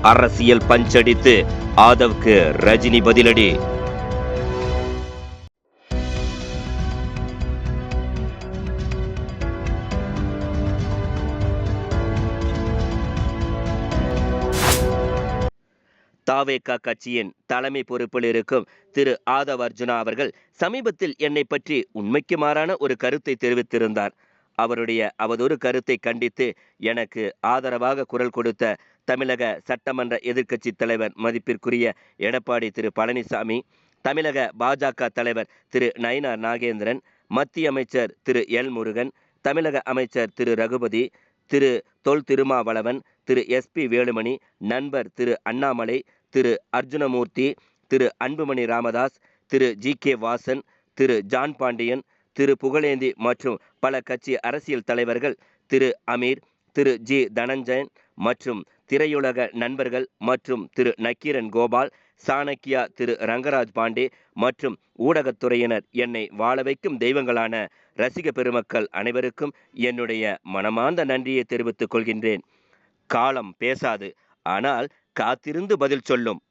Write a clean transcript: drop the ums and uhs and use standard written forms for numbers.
அரசியல் பஞ்சடித்து ஆதவ்க்கு ரஜினி பதிலடி. தாவேகா கட்சியின் தலைமை பொறுப்பில் இருக்கும் திரு ஆதவ் அர்ஜுனா அவர்கள் சமீபத்தில் என்னை பற்றி உண்மைக்கு மாறான ஒரு கருத்தை தெரிவித்திருந்தார். அவருடைய அவதொரு கருத்தை கண்டித்து எனக்கு ஆதரவாக குரல் கொடுத்த தமிழக சட்டமன்ற எதிர்க்கட்சி தலைவர் மதிப்பிற்குரிய எடப்பாடி திரு பழனிசாமி, தமிழக பாஜக தலைவர் திரு நயினார் நாகேந்திரன், மத்திய அமைச்சர் திரு எல் முருகன், தமிழக அமைச்சர் திரு ரகுபதி, திரு தொல் திருமாவளவன், திரு SP வேலுமணி, நண்பர் திரு அண்ணாமலை, திரு அர்ஜுனமூர்த்தி, திரு அன்புமணி ராமதாஸ், திரு GK வாசன், திரு ஜான் பாண்டியன், திரு புகழேந்தி மற்றும் பல கட்சி அரசியல் தலைவர்கள், திரு அமீர், திரு G தனஞ்சயன் மற்றும் திரையுலக நண்பர்கள் மற்றும் திரு நக்கீரன் கோபால், சாணக்கியா, திரு ரங்கராஜ் பாண்டே மற்றும் ஊடகத்துறையினர், என்னை வாழ வைக்கும் தெய்வங்களான ரசிக பெருமக்கள் அனைவருக்கும் என்னுடைய மனமார்ந்த நன்றியை தெரிவித்துக் கொள்கின்றேன். காலம் பேசாது, ஆனால் காத்திருந்து பதில் சொல்லும்.